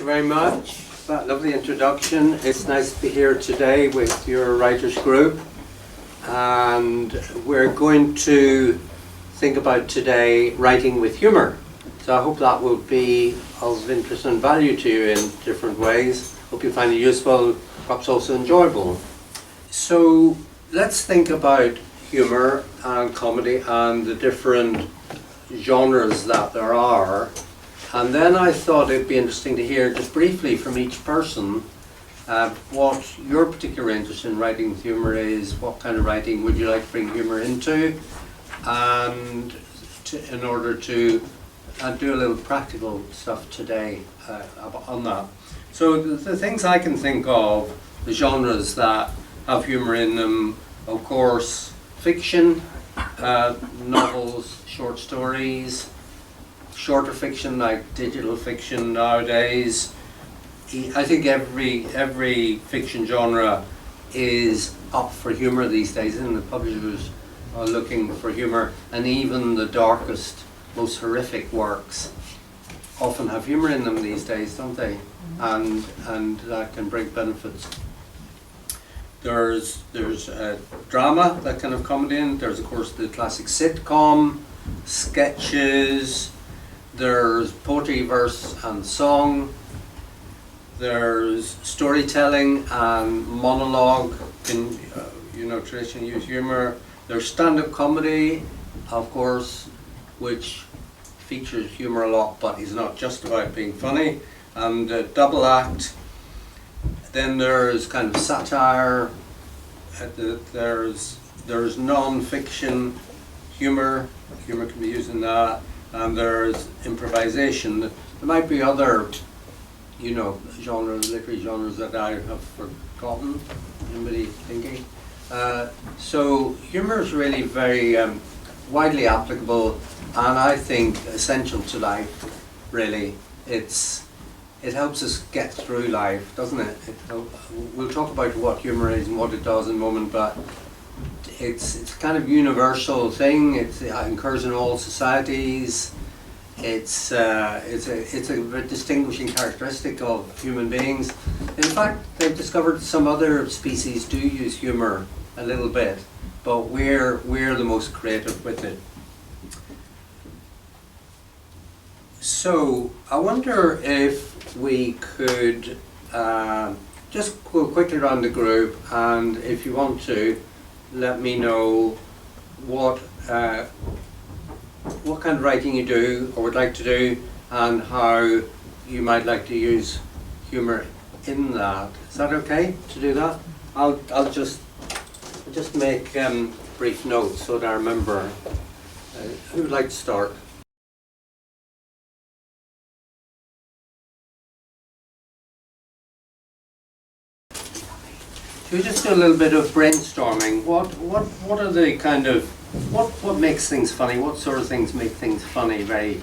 very much for that lovely introduction. It's nice to be here today with your writers group, and we're going to think about today writing with humour. So I hope that will be of interest and value to you in different ways. Hope you find it useful, perhaps also enjoyable. So let's think about humour and comedy and the different genres that there are. And then I thought it'd be interesting to hear just briefly from each person what your particular interest in writing with humour is, what kind of writing would you like to bring humour into, and in order to do a little practical stuff today on that. So the things I can think of, the genres that have humour in them, of course, fiction, novels, short stories, shorter fiction like digital fiction nowadays. I think every fiction genre is up for humour these days, and the publishers are looking for humour, and even the darkest, most horrific works often have humour in them these days, don't they? And that can bring benefits. There's drama, that kind of comedy in. There's of course the classic sitcom, sketches. There's poetry, verse and song. There's storytelling and monologue in traditionally used humour. There's stand-up comedy, of course, which features humour a lot, but is not just about being funny. And double act. Then there's kind of satire. There's non-fiction humour. Humour can be used in that. And there's improvisation. There might be other, genres, literary genres that I have forgotten. Anybody thinking? So humour is really very widely applicable, and I think essential to life. Really, it helps us get through life, doesn't it? We'll talk about what humour is and what it does in a moment, but it's a kind of universal thing. It occurs in all societies. It's a distinguishing characteristic of human beings. In fact, they've discovered some other species do use humour a little bit, but we're the most creative with it. So I wonder if we could just go quickly around the group, and if you want to, let me know what kind of writing you do or would like to do, and how you might like to use humour in that. Is that okay to do that? I'll just make brief notes so that I remember. Who would like to start? Should we just do a little bit of brainstorming? What are the kind of what makes things funny? What sort of things make things funny? Very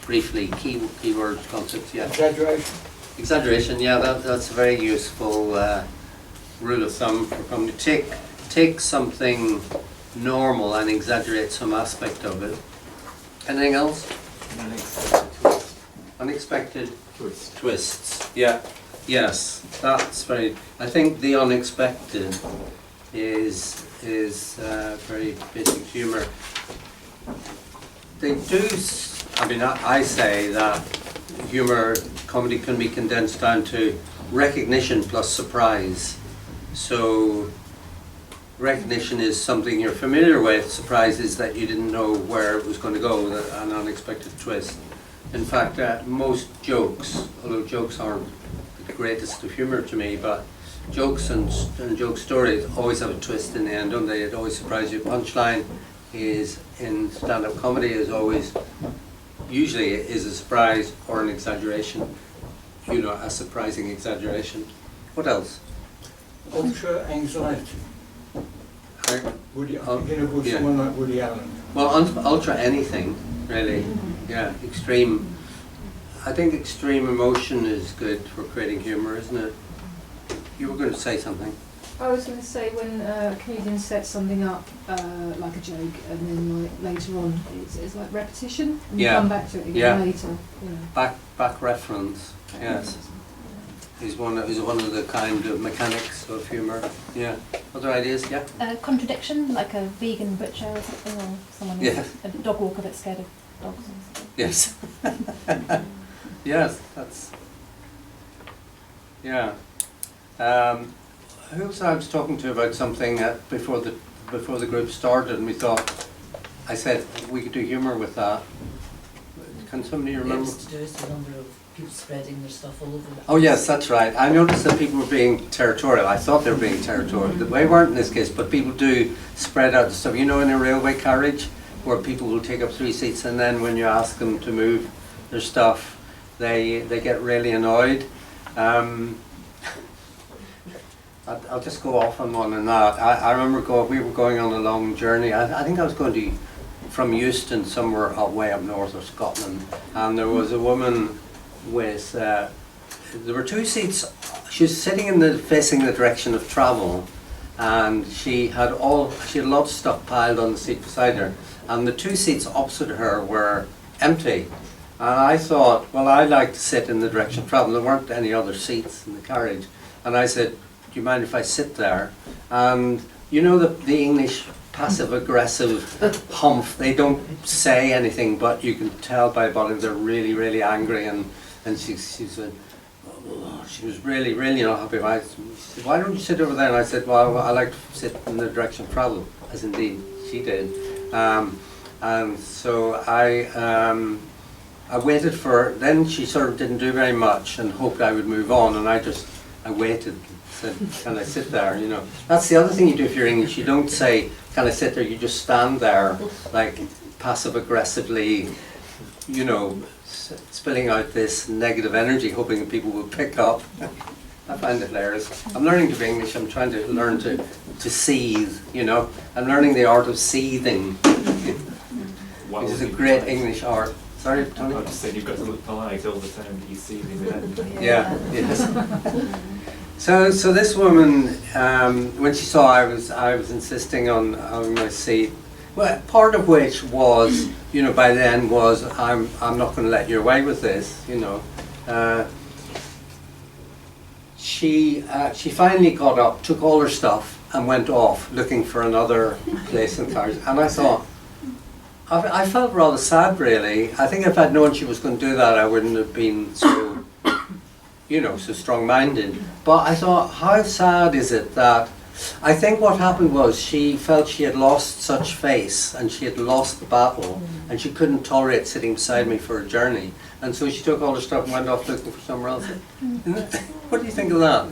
briefly, keywords, concepts. Yeah. Exaggeration. Exaggeration. Yeah, that's a very useful rule of thumb for comedy. Take something normal and exaggerate some aspect of it. Anything else? Unexpected twists. Yeah. Yes, that's very. I think the unexpected is very basic humour. They do. I mean, I say that humour, comedy can be condensed down to recognition plus surprise. So recognition is something you're familiar with. Surprise is that you didn't know where it was going to go. An unexpected twist. In fact, most jokes, although jokes aren't the greatest of humour to me, but jokes and joke stories always have a twist in the end, don't they? It always surprises you. Punchline is in stand-up comedy is always, usually is a surprise or an exaggeration, a surprising exaggeration. What else? Ultra anxiety. Yeah. Someone like Woody Allen. Well, ultra anything, really. Yeah, extreme. I think extreme emotion is good for creating humour, isn't it? You were going to say something. I was going to say when a comedian sets something up like a joke, and then later on it's like repetition, and you come back to it again later. Back reference. Yes. is one of the kind of mechanics of humour. Yeah. Other ideas? Yeah. Contradiction, like a vegan butcher or something, or someone who's Yeah. a dog walker that's scared of dogs or something. Yes. Yes, that's. Yeah. Who was I was talking to about something before the group started, and we thought, I said we could do humour with that. Can somebody remember? It was to do with the number of people spreading their stuff all over the place. Oh yes, that's right. I noticed that people were being territorial. I thought they were being territorial. They weren't in this case, but people do spread out the stuff. You know, in a railway carriage, where people will take up 3 seats, and then when you ask them to move their stuff, they get really annoyed. I'll just go off on one on that. I remember we were going on a long journey. I think I was going from Euston, somewhere way up north of Scotland, and there was a woman with, there were 2 seats. She was sitting facing the direction of travel, and she had lots of stuff piled on the seat beside her, and the 2 seats opposite her were empty. And I thought, well, I like to sit in the direction of travel. There weren't any other seats in the carriage, and I said, do you mind if I sit there? And you know the English passive-aggressive humph, they don't say anything, but you can tell by body they're really, really angry, and she said, oh, she was really, really not happy. I said, why don't you sit over there? And I said, well, I like to sit in the direction of travel, as indeed she did. And so I waited for her. Then she sort of didn't do very much and hoped I would move on, and I waited. Said, can I sit there? You know, that's the other thing you do if you're English. You don't say, can I sit there? You just stand there, like passive aggressively, you know, spilling out this negative energy, hoping that people will pick up. I find it hilarious. I'm learning to be English. I'm trying to learn to seethe. You know, I'm learning the art of seething, which is a great English art. Sorry, Tony. I just said you've got to look polite all the time that you see me. Yeah. Yes. So this woman, when she saw I was insisting on having my seat, well, part of which was, you know, by then was I'm not going to let you away with this, you know. She finally got up, took all her stuff, and went off looking for another place in the carriage. And I thought, I felt rather sad, really. I think if I'd known she was going to do that, I wouldn't have been so, you know, so strong-minded. But I thought, how sad is it that, I think what happened was she felt she had lost such face, and she had lost the battle, and she couldn't tolerate sitting beside me for a journey. And so she took all her stuff and went off looking for somewhere else. What do you think of that?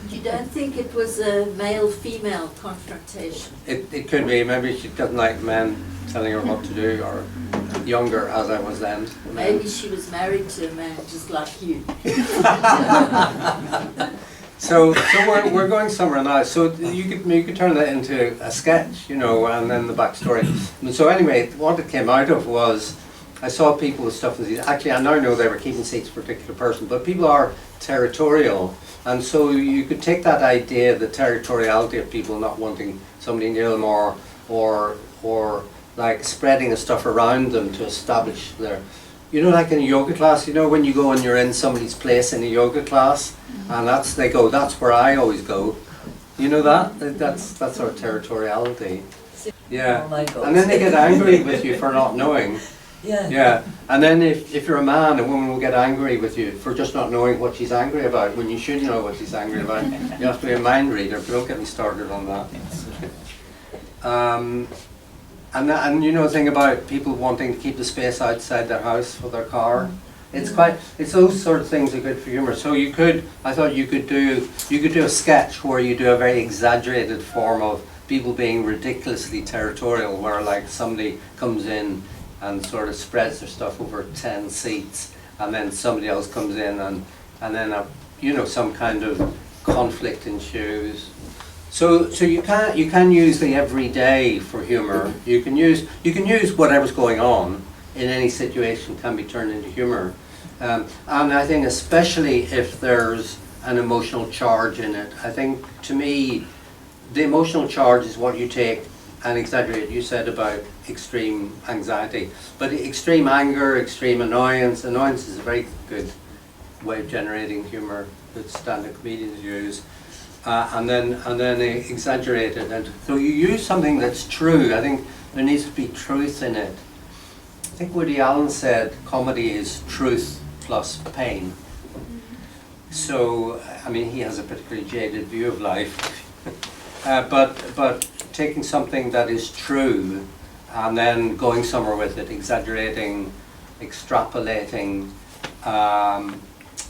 You don't think it was a male-female confrontation? It could be. Maybe she doesn't like men telling her what to do, or younger as I was then. Maybe she was married to a man just like you. So we're going somewhere now. So you could turn that into a sketch, you know, and then the backstory. And so anyway, what it came out of was, I saw people with stuff in these. Actually, I now know they were keeping seats for a particular person, but people are territorial, and so you could take that idea, the territoriality of people not wanting somebody near them, or like spreading the stuff around them to establish their, you know, like in a yoga class, you know, when you go and you're in somebody's place in a yoga class, and they go, that's where I always go. You know that's our territoriality. Yeah. Oh my God. And then they get angry with you for not knowing. Yeah. Yeah. And then if you're a man, a woman will get angry with you for just not knowing what she's angry about, when you should know what she's angry about. You have to be a mind reader, but don't get me started on that. And you know the thing about people wanting to keep the space outside their house for their car. It's those sort of things are good for humour. So I thought you could do a sketch where you do a very exaggerated form of people being ridiculously territorial, where like somebody comes in and sort of spreads their stuff over 10 seats, and then somebody else comes in, and then you know, some kind of conflict ensues. So you can use the everyday for humour. You can use whatever's going on in any situation can be turned into humour, and I think especially if there's an emotional charge in it. I think, to me, the emotional charge is what you take and exaggerate. You said about extreme anxiety, but extreme anger, extreme annoyance is a very good way of generating humour that stand-up comedians use, and then exaggerate it. And so you use something that's true. I think there needs to be truth in it. I think Woody Allen said comedy is truth plus pain. So, I mean, he has a particularly jaded view of life, but taking something that is true and then going somewhere with it, exaggerating, extrapolating,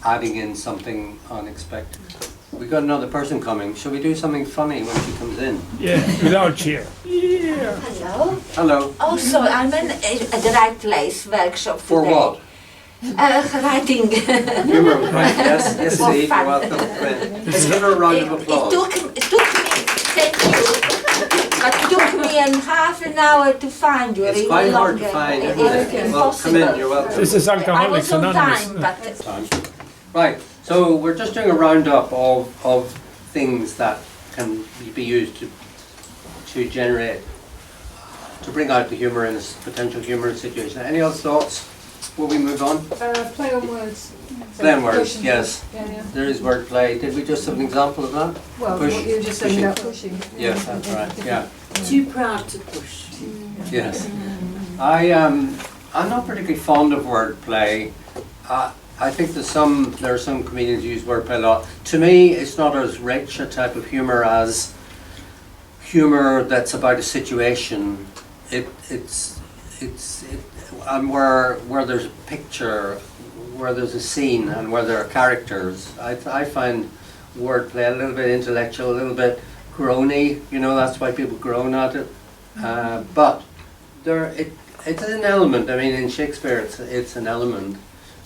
adding in something unexpected. We got another person coming. Shall we do something funny when she comes in? Yeah, without cheer. Yeah. Hello. Hello. Oh, so I'm in at the right place workshop today. For what? Writing. Humor, right? Yes, yes, For indeed. You're fun. welcome. Let's give her a round of applause. It took me, thank you, but it took me half an hour to find you. It's really quite hard to longer. find, It isn't is it? Well, come in, impossible. you're welcome. This is I was Alcoholics on Anonymous. time, but Right, so we're just doing a roundup of things that can be used to generate, to bring out the humour in a potential humorous situation. Any other thoughts before we move on? Play on words. So Play on words, pushing. yes. Yeah. There is wordplay. Did we just have an example of that? Well, Push- what you were just saying pushing. about pushing. Yes, that's right, yeah. Too proud to push. Yes. I'm not particularly fond of wordplay. I think there are some comedians who use wordplay a lot. To me, it's not as rich a type of humour as humour that's about a situation. And where there's a picture, where there's a scene, and where there are characters. I find wordplay a little bit intellectual, a little bit groany. You know, that's why people groan at it. But it's an element. I mean, in Shakespeare, it's an element.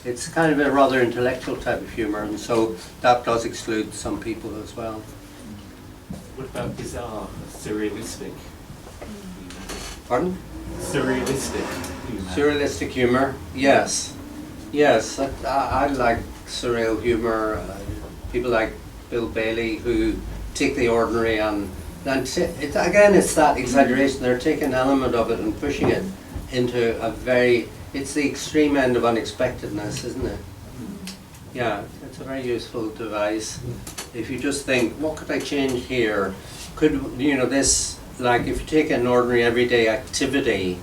It's kind of a rather intellectual type of humour, and so that does exclude some people as well. What about bizarre, surrealistic? Pardon? Surrealistic humour. Surrealistic humour, yes. Yes, I like surreal humour. People like Bill Bailey who take the ordinary and it's that exaggeration. They're taking an element of it and pushing it into it's the extreme end of unexpectedness, isn't it? Yeah, it's a very useful device. If you just think, what could I change here? This, like if you take an ordinary everyday activity,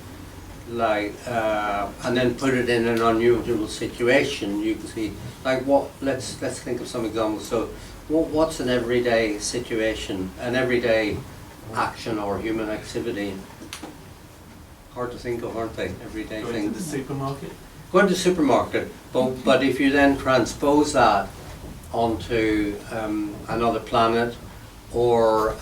like, and then put it in an unusual situation, you can see, like let's think of some examples. So, what's an everyday situation, an everyday action or human activity? Hard to think of, aren't they? Everyday Going to things. the supermarket? Going to the supermarket, but if you then transpose that onto another planet or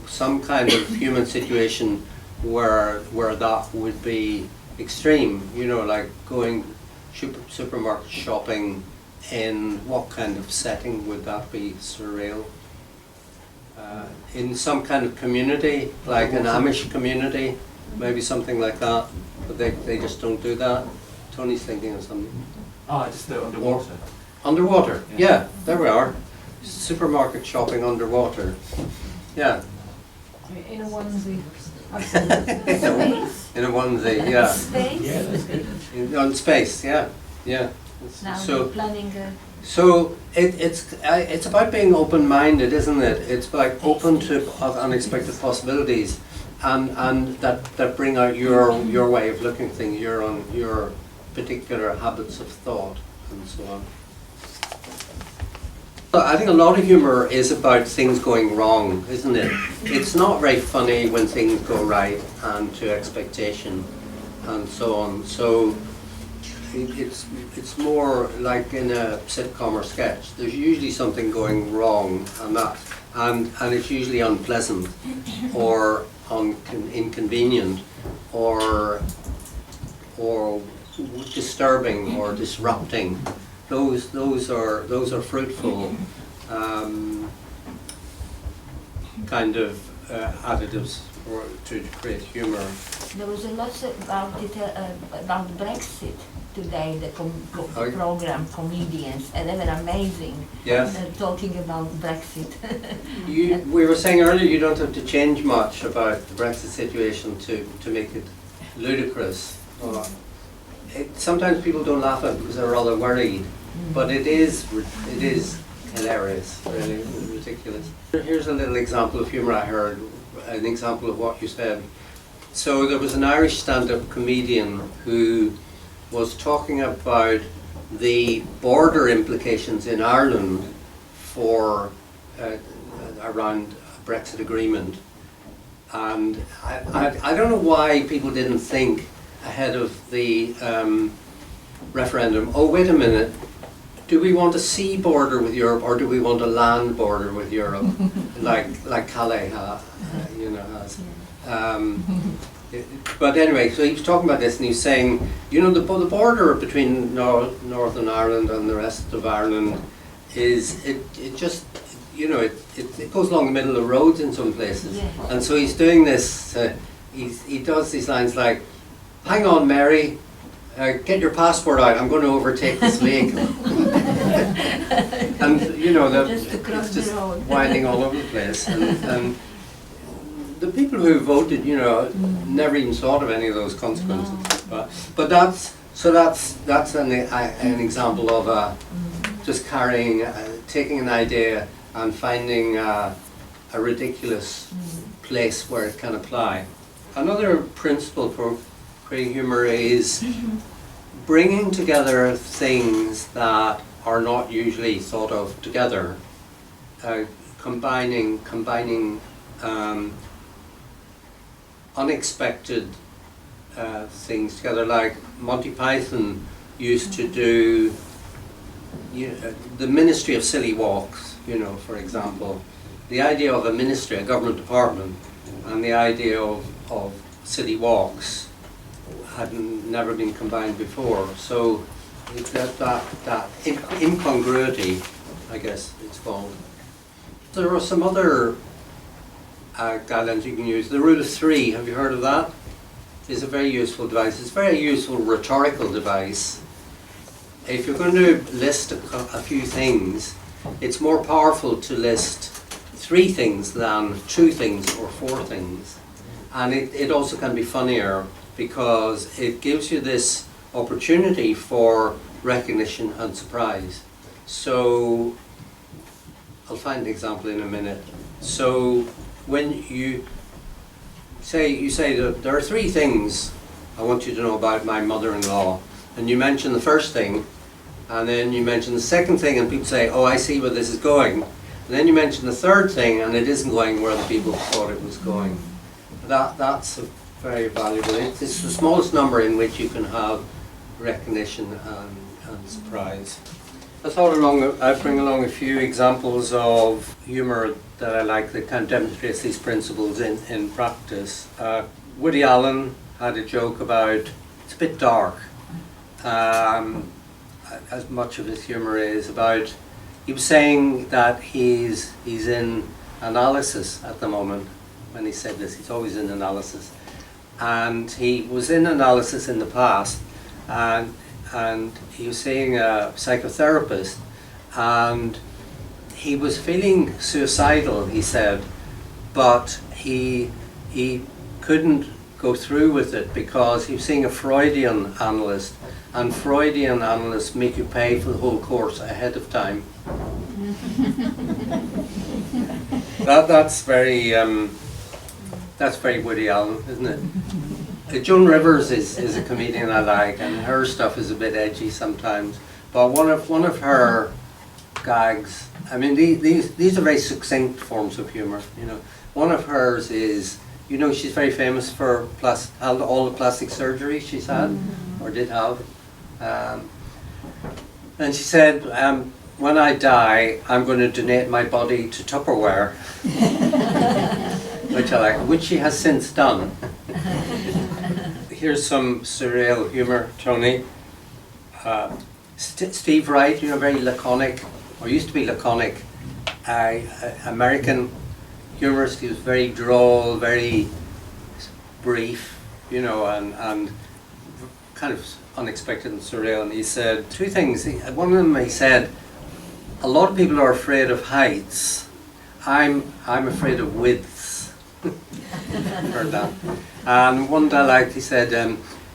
some kind of human situation where that would be extreme, like going supermarket shopping, in what kind of setting would that be surreal? In some kind of community, like an Amish community, maybe something like that, but they just don't do that. Tony's thinking of something. Just the underwater. Underwater, yeah, there we are. Supermarket shopping underwater. Yeah. In a onesie. In a onesie, yeah. Space. Yeah, that's good. On space, yeah. Now So, we're planning a so it's about being open-minded, isn't it? It's like open to unexpected possibilities, and that bring out your way of looking at things, your particular habits of thought, and so on. I think a lot of humour is about things going wrong, isn't it? It's not very funny when things go right and to expectation and so on. So it's more like in a sitcom or sketch. There's usually something going wrong, and it's usually unpleasant or inconvenient or disturbing or disrupting. Those are fruitful kind of additives to create humour. There was a lot about Brexit today, the program comedians, and they were amazing. Yes. Talking about Brexit. We were saying earlier you don't have to change much about the Brexit situation to make it ludicrous. sometimes people don't laugh at it because they're rather worried, but it is hilarious, really ridiculous. Here's a little example of humour I heard, an example of what you said. So there was an Irish stand-up comedian who was talking about the border implications in Ireland for around a Brexit agreement. And I don't know why people didn't think ahead of the referendum, oh wait a minute, do we want a sea border with Europe or do we want a land border with Europe, like Calais has? But anyway, so he was talking about this and he was saying, the border between Northern Ireland and the rest of Ireland is, it goes along the middle of the roads in some places. Yeah. And so he's doing this, he does these lines like, hang on Mary, get your passport out, I'm going to overtake this vehicle. And it's just winding all over the place. And the people who voted, never even thought of any of those consequences. No. But that's an example of just taking an idea and finding a ridiculous place where it can apply. Another principle for creating humour is bringing together things that are not usually thought of together, combining unexpected things together. Like Monty Python used to do the Ministry of Silly Walks, for example. The idea of a ministry, a government department, and the idea of city walks had never been combined before. So that incongruity, I guess it's called. There are some other guidelines you can use. The rule of three, have you heard of that? It's a very useful device. It's a very useful rhetorical device. If you're going to list a few things, it's more powerful to list 3 things than 2 things or 4 things. And it also can be funnier because it gives you this opportunity for recognition and surprise. So, I'll find an example in a minute. So, when you say that there are 3 things I want you to know about my mother-in-law, and you mention the first thing, and then you mention the second thing, and people say, oh, I see where this is going. And then you mention the third thing, and it isn't going where the people thought it was going. That's very valuable. It's the smallest number in which you can have recognition and surprise. I thought I'd bring along a few examples of humour that I like that kind of demonstrates these principles in practice. Woody Allen had a joke about, it's a bit dark, as much of his humour is about, he was saying that he's in analysis at the moment. When he said this, he's always in analysis. And he was in analysis in the past, and he was seeing a psychotherapist, and he was feeling suicidal, he said, but he couldn't go through with it because he was seeing a Freudian analyst, and Freudian analysts make you pay for the whole course ahead of time. That's very Woody Allen, isn't it? Joan Rivers is a comedian I like, and her stuff is a bit edgy sometimes. But one of her gags, I mean, these are very succinct forms of humour. One of hers is, she's very famous for all the plastic surgery she's had or did have, and she said, when I die, I'm going to donate my body to Tupperware, which I like, which she has since done. Here's some surreal humour, Tony. Steve Wright, very laconic, or used to be laconic, American humorist. He was very droll, very brief, and kind of unexpected and surreal. And he said 2 things. One of them, he said, a lot of people are afraid of heights. I'm afraid of widths. Heard that. And one that I liked, he said,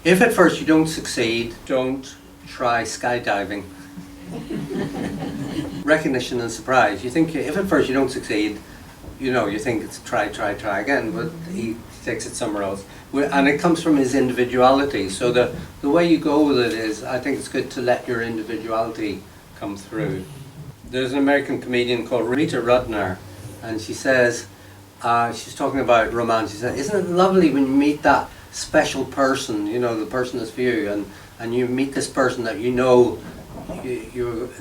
If at first you don't succeed, don't try skydiving. Recognition and surprise. You think if at first you don't succeed, you think it's try again, but he takes it somewhere else. And it comes from his individuality. So the way you go with it is, I think it's good to let your individuality come through. There's an American comedian called Rita Rudner, and she says, she's talking about romance. She said, isn't it lovely when you meet that special person, the person that's for you, and you meet this person that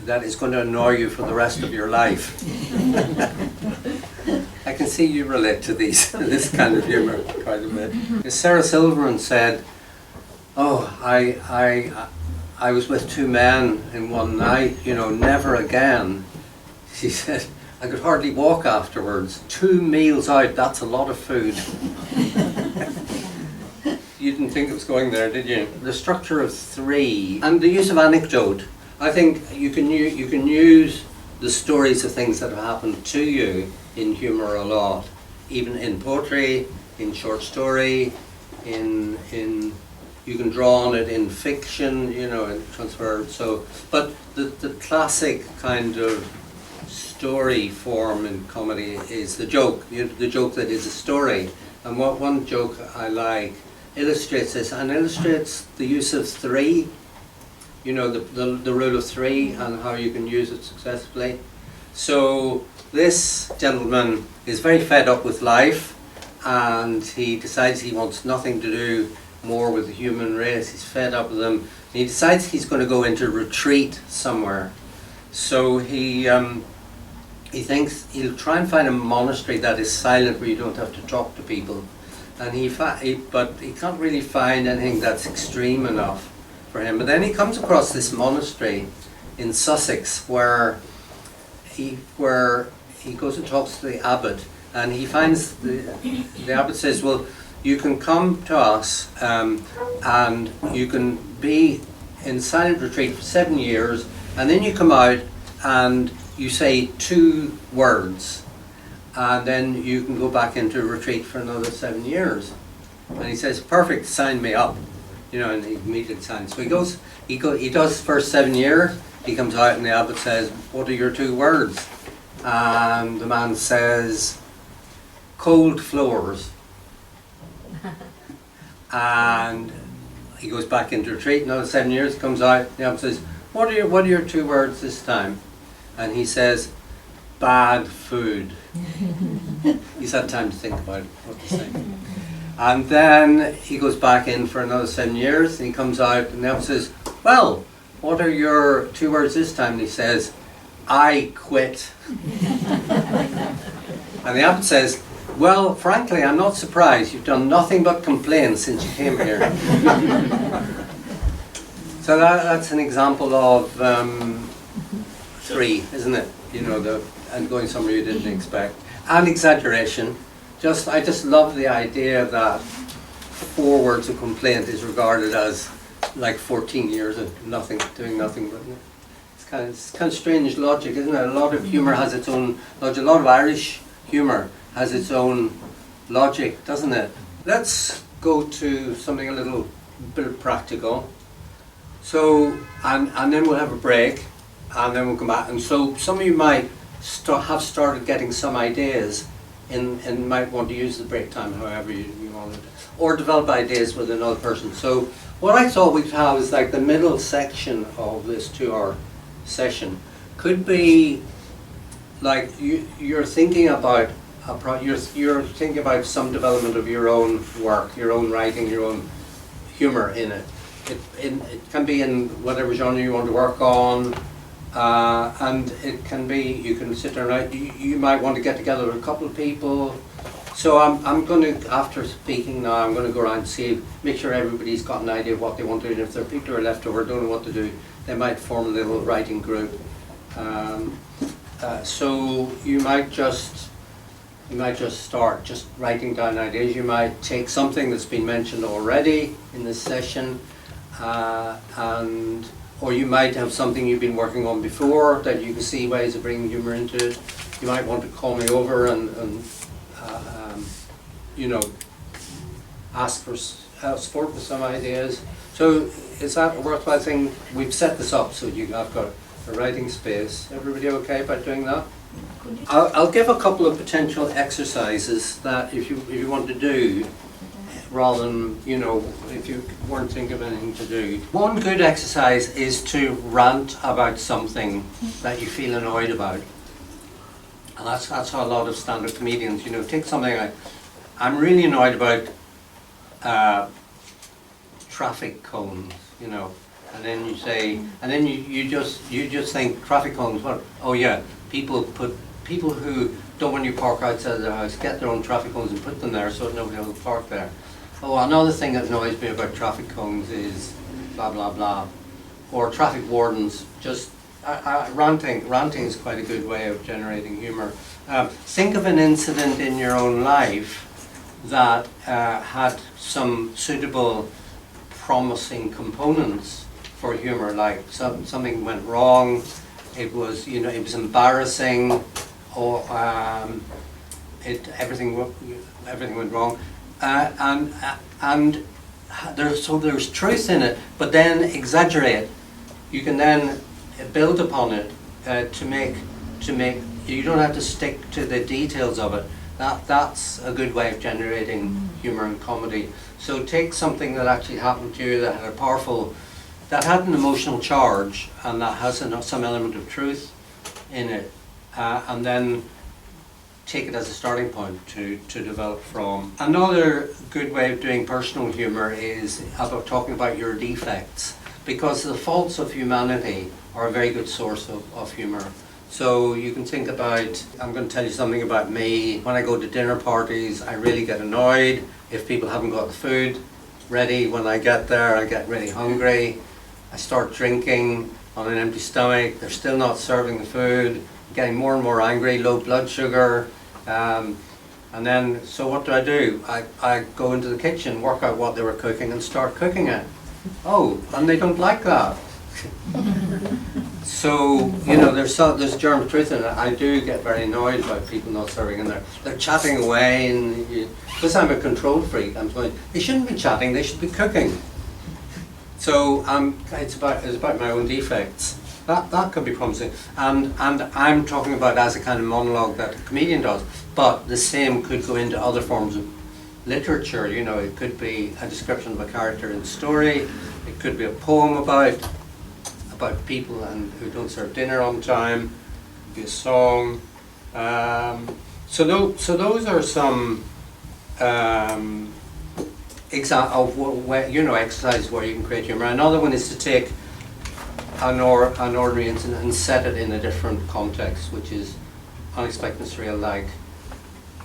that is going to annoy you for the rest of your life. I can see you relate to this kind of humour quite a bit. Sarah Silverman said, "Oh, I was with two men in one night, never again." She said, "I could hardly walk afterwards. 2 meals out, that's a lot of food." You didn't think it was going there, did you? The structure of 3 and the use of anecdote. I think you can use the stories of things that have happened to you in humour a lot, even in poetry, in short story, in you can draw on it in fiction, and transfer. So, but the classic kind of story form in comedy is the joke, the joke that is a story. And one joke I like illustrates this, and illustrates the use of 3. The rule of 3 and how you can use it successfully. So this gentleman is very fed up with life, and he decides he wants nothing to do more with the human race. He's fed up with them. And he decides he's going to go into retreat somewhere. So he thinks he'll try and find a monastery that is silent, where you don't have to talk to people. And but he can't really find anything that's extreme enough for him. But then he comes across this monastery in Sussex where he goes and talks to the abbot, and he finds the abbot says, "Well, you can come to us and you can be in silent retreat for 7 years, and then you come out and you say 2 words, and then you can go back into retreat for another 7 years." And he says, "Perfect, sign me up." And he immediately signs. So he does first 7 years, he comes out and the abbot says, "What are your 2 words?" And the man says, "Cold floors." And he goes back into retreat, another 7 years, comes out, the abbot says, what are your 2 words this time?" And he says, "Bad food." He's had time to think about what to say. And then he goes back in for another 7 years, and he comes out, and the abbot says, "Well, what are your 2 words this time?" And he says, "I quit." And the abbot says, "Well, frankly, I'm not surprised. You've done nothing but complain since you came here." So that's an example of 3, isn't it? And going somewhere you didn't expect. And exaggeration. I just love the idea that 4 words of complaint is regarded as like 14 years of doing nothing. But it's kind of strange logic, isn't it? A lot of humour has its own logic. A lot of Irish humour has its own logic, doesn't it? Let's go to something a little bit practical. So, and then we'll have a break, and then we'll come back. And so some of you might have started getting some ideas and might want to use the break time however you want it, or develop ideas with another person. So what I thought we'd have is like the middle section of this 2-hour session could be like you're thinking about you're thinking about some development of your own work, your own writing, your own humour in it. It can be in whatever genre you want to work on. And it can be, you can sit there and write, you might want to get together with a couple of people. So I'm going to, after speaking now, I'm going to go around and see, make sure everybody's got an idea of what they want to do. And if there are people who are left over, don't know what to do, they might form a little writing group. So you might just start just writing down ideas. You might take something that's been mentioned already in this session, or you might have something you've been working on before that you can see ways of bringing humour into it. You might want to call me over and ask for support with some ideas. So is that a worthwhile thing? We've set this up so I've got a writing space. Everybody okay about doing that? I'll give a couple of potential exercises that if you want to do, rather than, you know, if you weren't thinking of anything to do. One good exercise is to rant about something that you feel annoyed about. And that's how a lot of stand-up comedians, you know, take something like, I'm really annoyed about traffic cones, you know, and then you say, and then you just think traffic cones, what? Oh yeah, people who don't want you to park outside their house get their own traffic cones and put them there so that nobody will park there. Oh, another thing that annoys me about traffic cones is blah blah blah, or traffic wardens. Just ranting is quite a good way of generating humour. Think of an incident in your own life that had some suitable, promising components for humour, like something went wrong, it was, you know, it was embarrassing, or everything went wrong, and there's truth in it, but then exaggerate. You can then build upon it to make you don't have to stick to the details of it. That's a good way of generating humour and comedy. So take something that actually happened to you that had an emotional charge and that has some element of truth in it, and then take it as a starting point to develop from. Another good way of doing personal humour is about talking about your defects, because the faults of humanity are a very good source of humour. So you can think about, I'm going to tell you something about me. When I go to dinner parties, I really get annoyed if people haven't got the food ready. When I get there, I get really hungry. I start drinking on an empty stomach. They're still not serving the food. I'm getting more and more angry, low blood sugar. And then, so what do? I go into the kitchen, work out what they were cooking and start cooking it. Oh, and they don't like that. So, you know, there's germ truth in it. I do get very annoyed about people not serving in there. They're chatting away, and because I'm a control freak, I'm going, they shouldn't be chatting, they should be cooking. So it's about my own defects. That could be promising. And I'm talking about as a kind of monologue that a comedian does, but the same could go into other forms of literature. You know, it could be a description of a character in the story, it could be a poem about people and who don't serve dinner on time, it could be a song. So those are some exercises where you can create humour. Another one is to take an ordinary incident and set it in a different context, which is unexpected and surreal, like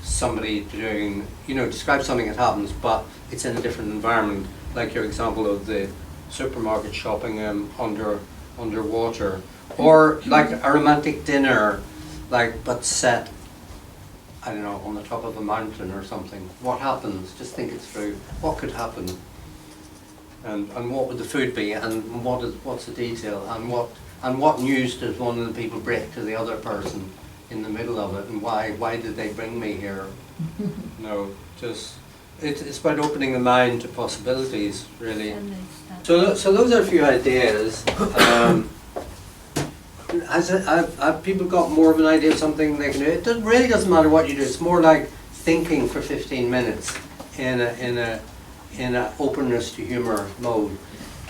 somebody doing, you know, describe something that happens, but it's in a different environment, like your example of the supermarket shopping underwater, or like a romantic dinner, like but set, I don't know, on the top of a mountain or something. What happens? Just think it through. What could happen? And what would the food be? And what's the detail? And what news does one of the people break to the other person in the middle of it? And why did they bring me here? No, just it's about opening the mind to possibilities, really. So those are a few ideas. Have people got more of an idea of something they can do? It really doesn't matter what you do. It's more like thinking for 15 minutes in a openness to humour mode.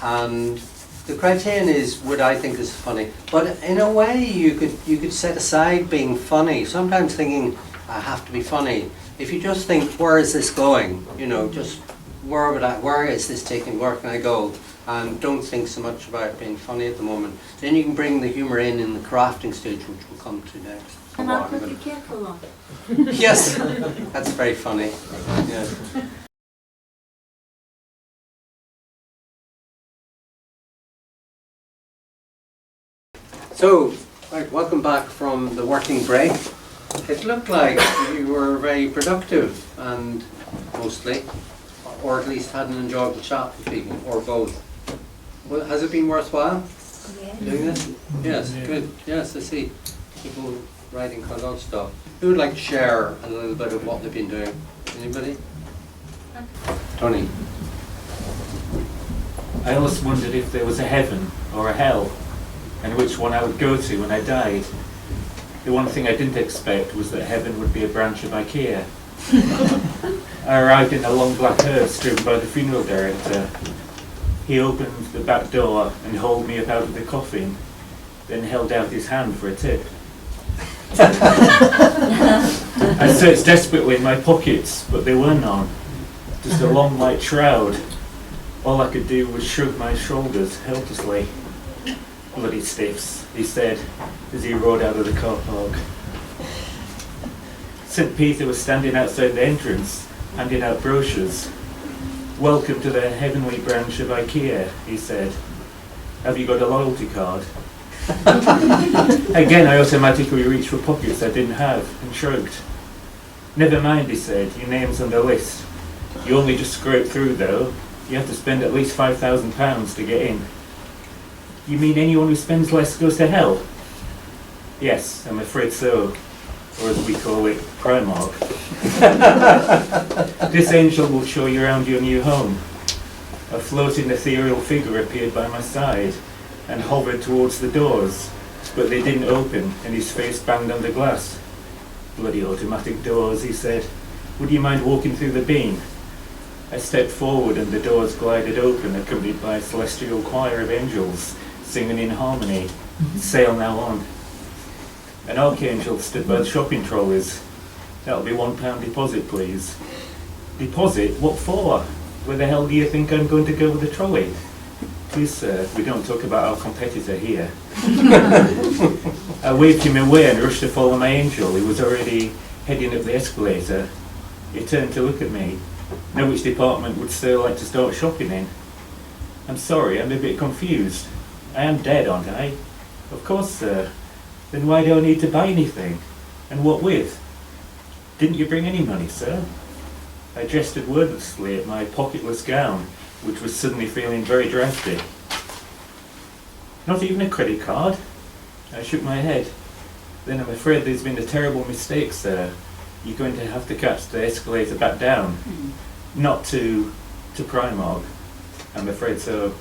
And the criterion is what I think is funny. But in a way, you could set aside being funny. Sometimes thinking I have to be funny. If you just think, where is this going? You know, just where is this taking? Where can I go? And don't think so much about being funny at the moment. Then you can bring the humour in the crafting stage, which we'll come to next. And I'll put the kettle on. Yes, that's very funny. Yeah. So, right, welcome back from the working break. It looked like you were very productive, and mostly, or at least had an enjoyable chat with people, or both. Well, has it been worthwhile doing this? Yes, good. Yes, I see people writing quite a lot of stuff. Who would like to share a little bit of what they've been doing? Anybody? Tony? I always wondered if there was a heaven or a hell, and which one I would go to when I died. The one thing I didn't expect was that heaven would be a branch of IKEA. I arrived in a long black hearse driven by the funeral director. He opened the back door and hauled me up out of the coffin, then held out his hand for a tip. I searched desperately in my pockets, but there were none. Just a long white shroud. All I could do was shrug my shoulders helplessly. Bloody stiffs, he said, as he rode out of the car park. St. Peter was standing outside the entrance, handing out brochures. Welcome to the heavenly branch of IKEA, he said. Have you got a loyalty card? Again, I automatically reached for pockets I didn't have and shrugged. Never mind, he said, your name's on the list. You only just scrape through though. You have to spend at least £5,000 to get in. You mean anyone who spends less goes to hell? Yes, I'm afraid so. Or as we call it, Primark. This angel will show you around your new home. A floating ethereal figure appeared by my side and hovered towards the doors, but they didn't open and his face banged on the glass. Bloody automatic doors, he said. Would you mind walking through the beam? I stepped forward and the doors glided open, accompanied by a celestial choir of angels singing in harmony. Sail now on. An archangel stood by the shopping trolleys. That'll be £1 deposit, please. Deposit? What for? Where the hell do you think I'm going to go with the trolley? Please, sir, we don't talk about our competitor here. I waved him away and rushed to follow my angel. He was already heading up the escalator. He turned to look at me. Know which department would Sir like to start shopping in? I'm sorry, I'm a bit confused. I am dead, aren't I? Of course, sir. Then why do I need to buy anything? And what with? Didn't you bring any money, sir? I gestured wordlessly at my pocketless gown, which was suddenly feeling very drafty. Not even a credit card? I shook my head. Then I'm afraid there's been a terrible mistake, sir. You're going to have to catch the escalator back down. Not to Primark. I'm afraid so.